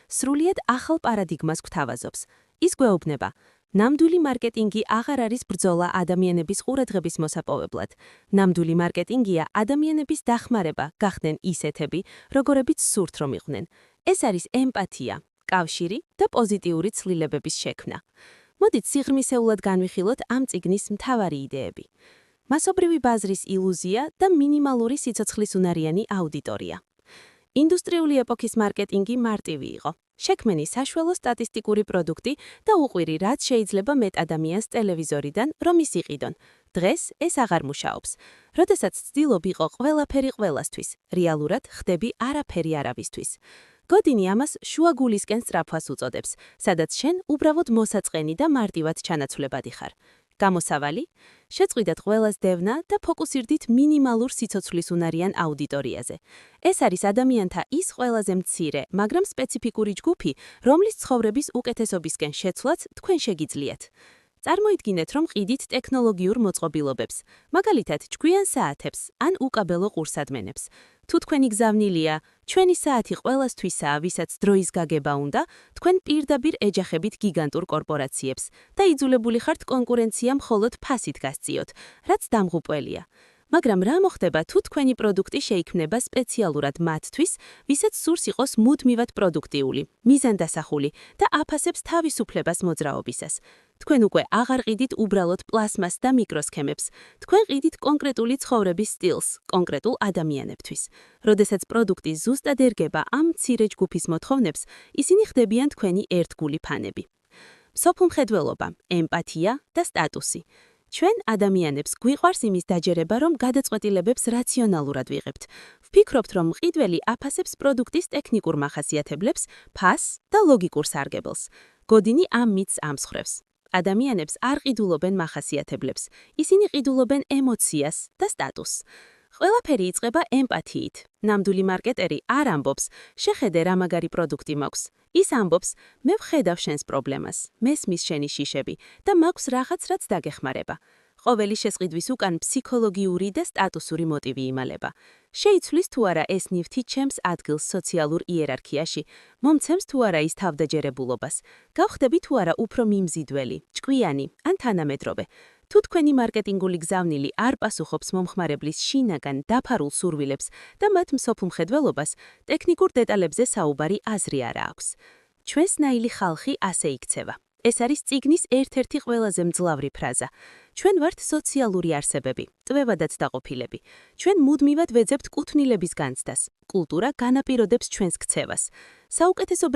სრულიად ახალ პარადიგმას გვთავაზობს. ის გვეუბნება, ნამდვილი მარკეტინგი აღარ არის ბრძოლა ადამიანების ყურადღების მოსაპოვებლად. ნამდვილი მარკეტინგია ადამიანების დახმარება, გახდნენ ისეთები, როგორებიც სურთ რომ იყვნენ. ეს არის ემპათია, კავშირი და პოზიტიური ცლილებების შექმნა. მოდით სიღრმისეულად განვიხილოთ ამ წიგნის მთავარი იდეები. მასობრივი ბაზრის ილუზია და მინიმალური სიცოცხლისუნარიანი აუდიტორია. ინდუსტრიული ეპოქის მარკეტინგი მარტივი იყო. შექმენი საშუალო სტატისტიკური პროდუქტი და უყვირი, რაც შეიძლება მეტ ადამიანს ტელევიზორიდან, რომ ის იყიდონ. დღეს ეს აღარ მუშაობს. როდესაც ცდილობ იყო ყველაფერი ყველასთვის, რეალურად ხდები არაფერი არავისთვის. გოდინი ამას შუაგულისკენ სწრაფვას უწოდებს, სადაც შენ უბრალოდ მოსაწყენი და მარტივად ჩანაცვლებადი ხარ. გამოსავალი? შეწყვიდეთ ყველას დევნა და ფოკუსირდით მინიმალურ სიცოცხლისუნარიან აუდიტორიაზე. ეს არის ადამიანთა ის ყველაზე მცირე, მაგრამ სპეციფიკური ჯგუფი, რომლის ცხოვრების უკეთესობისკენ შეცვლაც თქვენ შეგიძლიათ. წარმოიდგინეთ, რომ ყიდით ტექნოლოგიურ მოწყობილობებს, მაგალითად, ჯგვიან საათებს ან უკაბელო ყურსადმენებს. თუ თქვენი გზავნილია, ჩვენი საათი ყველასთვისაა, ვისაც დროის გაგება უნდა, თქვენ პირდაპირ ეჯახებით გიგანტურ კორპორაციებს და იძულებული ხართ კონკურენცია მხოლოდ ფასით გასწიოთ, რაც დამღუპველია. მაგრამ რა მოხდება, თუ თქვენი პროდუქტი შეიქმნება სპეციალურად მათთვის, ვისაც სურს იყოს მუდმივად პროდუქტიული, მიზანდასახული და აფასებს თავისუფლებას მოძრაობისას. თქვენ უკვე აღარ ყიდით უბრალოდ პლასმას და მიკროსქემებს, თქვენ ყიდით კონკრეტული ცხოვრების სტილს, კონკრეტულ ადამიანებთვის. როდესაც პროდუქტი ზუსტად ერგება ამ მცირე ჯგუფის მოთხოვნებს, ისინი ხდებიან თქვენი ერთგული ფანები. მსოფლმხედველობა, ემპათია და სტატუსი. ჩვენ ადამიანებს გვიყვარს იმის დაჯერება, რომ გადაწყვეტილებებს რაციონალურად ვიღებთ. ვფიქრობთ, რომ მყიდველი აფასებს პროდუქტის ტექნიკურ მახასიათებლებს, ფასს და ლოგიკურ სარგებელს. გოდინი ამ მითს ამსხრევს. ადამიანებს არ ყიდულობენ მახასიათებლებს, ისინი ყიდულობენ ემოციას და სტატუსს. ყველაფერი იწყება ემპათიით. ნამდვილი მარკეტერი არ ამბობს, შეხედე რა მაგარი პროდუქტი მაქვს. ის ამბობს, მე ვხედავ შენს პრობლემას, მესმის შენი შიშები და მაქვს რაღაც, რაც დაგეხმარება. ყოველი შესყიდვის უკან ფსიქოლოგიური და სტატუსური მოტივი იმალება. შეიცვლის თუ არა ეს ნივთი ჩემს ადგილს სოციალურ იერარქიაში, მომცემს თუ არა ის თავდაჯერებულობას, გავხდები თუ არა უფრო მიმზიდველი, ჭკვიანი ან თანამედროვე. თუ თქვენი მარკეტინგული გზავნილი არ პასუხობს მომხმარებლის შინაგან დაფარულ სურვილებს და მათ მსოფლმხედველობას, ტექნიკურ დეტალებზე საუბარი აზრი არა აქვს. ჩვენსნაირი ხალხი ასე იქცევა. ეს არის წიგნის ერთ-ერთი ყველაზე მძლავრი ფრაზა. ჩვენ ვართ სოციალური არსებები, ტვევადაც დაყოფილები. ჩვენ მუდმივად ვეძებთ კუთვნილების განცდას. კულტურა განაპირობებს ჩვენს ქცევას. საუკეთესო